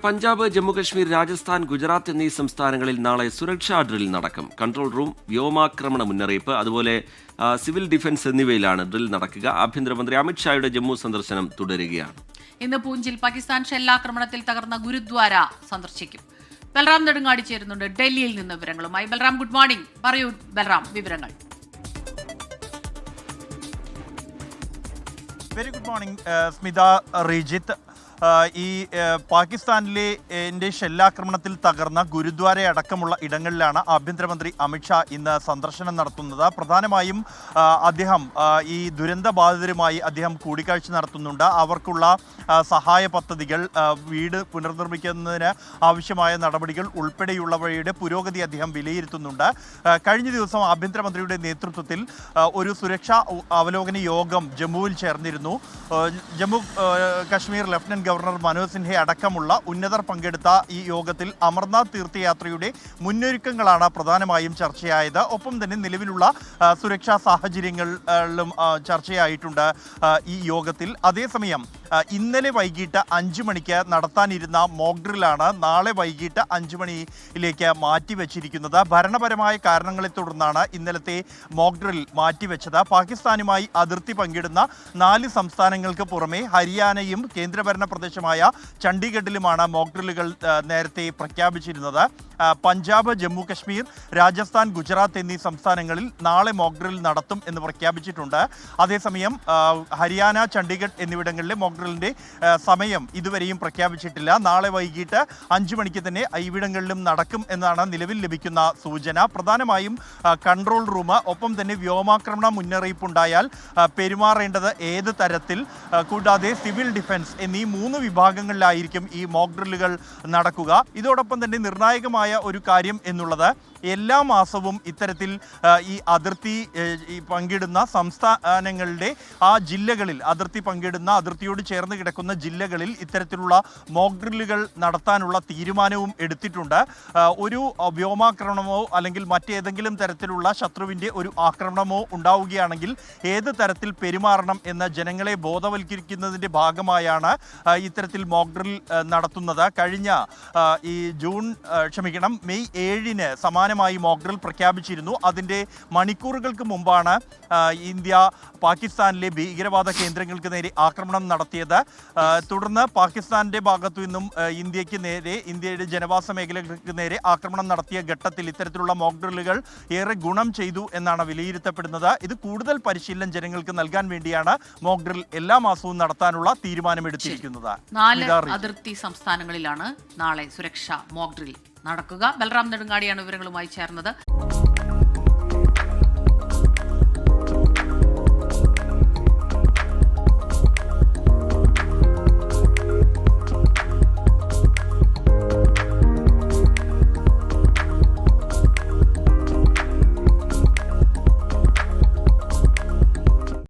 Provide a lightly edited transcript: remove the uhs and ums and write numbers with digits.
പഞ്ചാബ്, ജമ്മുകശ്മീർ, രാജസ്ഥാൻ, ഗുജറാത്ത് എന്നീ സംസ്ഥാനങ്ങളിൽ നാളെ സുരക്ഷാ ഡ്രിൽ നടക്കും. കൺട്രോൾ റൂം, വ്യോമാക്രമണ മുന്നറിയിപ്പ്, അതുപോലെ സിവിൽ ഡിഫൻസ് എന്നിവയിലാണ് ഡ്രിൽ നടക്കുക. ആഭ്യന്തരമന്ത്രി അമിത്ഷായുടെ ജമ്മു സന്ദർശനം തുടരുകയാണ്. ഇന്ന് പൂഞ്ചിൽ പാകിസ്ഥാൻ ഷെല്ലാക്രമണത്തിൽ തകർന്ന ഗുരുദ്വാര സന്ദർശിക്കും. ബൽറാം നെടുങ്ങാടി ചേരുന്നുണ്ട് ഡൽഹിയിൽ നിന്ന് വിവരങ്ങളുമായി. Balram, good morning. പറയൂ ബൽറാം, വിവരങ്ങൾ. Very good morning Smitha, Rejith. ഈ പാകിസ്ഥാനിലെ ഷെല്ലാക്രമണത്തിൽ തകർന്ന ഗുരുദ്വാര അടക്കമുള്ള ഇടങ്ങളിലാണ് ആഭ്യന്തരമന്ത്രി അമിത്ഷാ ഇന്ന് സന്ദർശനം നടത്തുന്നത്. പ്രധാനമായും അദ്ദേഹം ഈ ദുരന്തബാധിതരുമായി അദ്ദേഹം കൂടിക്കാഴ്ച നടത്തുന്നുണ്ട്. അവർക്കുള്ള സഹായ പദ്ധതികൾ, വീട് പുനർനിർമ്മിക്കുന്നതിന് ആവശ്യമായ നടപടികൾ ഉൾപ്പെടെയുള്ളവയുടെ പുരോഗതി അദ്ദേഹം വിലയിരുത്തുന്നുണ്ട്. കഴിഞ്ഞ ദിവസം ആഭ്യന്തരമന്ത്രിയുടെ നേതൃത്വത്തിൽ ഒരു സുരക്ഷാ അവലോകന യോഗം ജമ്മുവിൽ ചേർന്നിരുന്നു. ജമ്മു കശ്മീർ ലഫ്റ്റനന്റ് ഗവർണർ മനോജ് സിൻഹ അടക്കമുള്ള ഉന്നതർ പങ്കെടുത്ത ഈ യോഗത്തിൽ അമർനാഥ് തീർത്ഥയാത്രയുടെ മുന്നൊരുക്കങ്ങളാണ് പ്രധാനമായും ചർച്ചയായത്. ഒപ്പം തന്നെ നിലവിലുള്ള സുരക്ഷാ സാഹചര്യങ്ങളിലും ചർച്ചയായിട്ടുണ്ട് ഈ യോഗത്തിൽ. അതേസമയം ഇന്നലെ വൈകിട്ട് 5 മണിക്ക് നടത്താനിരുന്ന മോക്ക് ഡ്രില്ലാണ് നാളെ വൈകിട്ട് 5 മണിയിലേക്ക് മാറ്റിവെച്ചിരിക്കുന്നത്. ഭരണപരമായ കാരണങ്ങളെ തുടർന്നാണ് ഇന്നലത്തെ മോക്ക് ഡ്രിൽ മാറ്റിവെച്ചത്. പാകിസ്ഥാനുമായി അതിർത്തി പങ്കിടുന്ന 4 സംസ്ഥാനങ്ങൾക്ക് പുറമെ ഹരിയാനയും കേന്ദ്രഭരണ പ്രദേശമായ ചണ്ഡീഗഡിലുമാണ് മോക്ക് ഡ്രില്ലുകൾ നേരത്തെ പ്രഖ്യാപിച്ചിരുന്നത്. പഞ്ചാബ്, ജമ്മു കശ്മീർ, രാജസ്ഥാൻ, ഗുജറാത്ത് എന്നീ സംസ്ഥാനങ്ങളിൽ നാളെ മോക്ക് ഡ്രിൽ നടത്തും എന്ന് പ്രഖ്യാപിച്ചിട്ടുണ്ട്. അതേസമയം ഹരിയാന, ചണ്ഡീഗഡ് എന്നിവിടങ്ങളിലെ മോക്ക് ഡ്രില്ലിൻ്റെ സമയം ഇതുവരെയും പ്രഖ്യാപിച്ചിട്ടില്ല. നാളെ വൈകിട്ട് 5 മണിക്ക് തന്നെ ഇവിടങ്ങളിലും നടക്കും എന്നാണ് നിലവിൽ ലഭിക്കുന്ന സൂചന. പ്രധാനമായും കൺട്രോൾ റൂം, ഒപ്പം തന്നെ വ്യോമാക്രമണ മുന്നറിയിപ്പുണ്ടായാൽ പെരുമാറേണ്ടത് ഏത് തരത്തിൽ, കൂടാതെ സിവിൽ ഡിഫൻസ് എന്നീ 3 വിഭാഗങ്ങളിലായിരിക്കും ഈ മോക്ക് ഡ്രില്ലുകൾ നടക്കുക. ഇതോടൊപ്പം തന്നെ നിർണായകമായ ഒരു കാര്യം എന്നുള്ളത് എല്ലാ മാസവും ഇത്തരത്തിൽ ഈ അതിർത്തി പങ്കിടുന്ന സംസ്ഥാനങ്ങളുടെ ആ ജില്ലകളിൽ, അതിർത്തി പങ്കിടുന്ന, അതിർത്തിയോട് ചേർന്ന് കിടക്കുന്ന ജില്ലകളിൽ ഇത്തരത്തിലുള്ള മോക്ക് ഡ്രില്ലുകൾ നടത്താനുള്ള തീരുമാനവും എടുത്തിട്ടുണ്ട്. ഒരു വ്യോമാക്രമണമോ അല്ലെങ്കിൽ മറ്റേതെങ്കിലും തരത്തിലുള്ള ശത്രുവിൻ്റെ ഒരു ആക്രമണമോ ഉണ്ടാവുകയാണെങ്കിൽ ഏത് തരത്തിൽ പെരുമാറണം എന്ന് ജനങ്ങളെ ബോധവൽക്കരിക്കുന്നതിൻ്റെ ഭാഗമായാണ് ഇത്തരത്തിൽ മോക്ക് ഡ്രിൽ നടത്തുന്നത്. കഴിഞ്ഞ ഈ മെയ് 7-ന് സമാനമായി മോക്ക് ഡ്രിൽ പ്രഖ്യാപിച്ചിരുന്നു. അതിൻ്റെ മണിക്കൂറുകൾക്ക് മുമ്പാണ് ഇന്ത്യ പാകിസ്ഥാനിലെ ഭീകരവാദ കേന്ദ്രങ്ങൾക്ക് നേരെ ആക്രമണം നടത്തിയത്. തുടർന്ന് പാകിസ്ഥാൻ്റെ ഭാഗത്തു നിന്നും ഇന്ത്യയുടെ ജനവാസ മേഖലകൾക്ക് നേരെ ആക്രമണം നടത്തിയ ഘട്ടത്തിൽ ഇത്തരത്തിലുള്ള മോക്ക് ഡ്രില്ലുകൾ ഏറെ ഗുണം ചെയ്തു എന്നാണ് വിലയിരുത്തപ്പെടുന്നത്. ഇത് കൂടുതൽ പരിശീലനം ജനങ്ങൾക്ക് നൽകാൻ വേണ്ടിയാണ് മോക്ക് ഡ്രിൽ എല്ലാ മാസവും നടത്താനുള്ള തീരുമാനമെടുത്തിരിക്കുന്നത്. 4 അതിർത്തി സംസ്ഥാനങ്ങളിലാണ് നാളെ സുരക്ഷാ മോക്ക് ഡ്രിൽ നടക്കുക. ബൽറാം നെടുങ്ങാടിയാണ് വിവരങ്ങളുമായി ചേർന്നത്.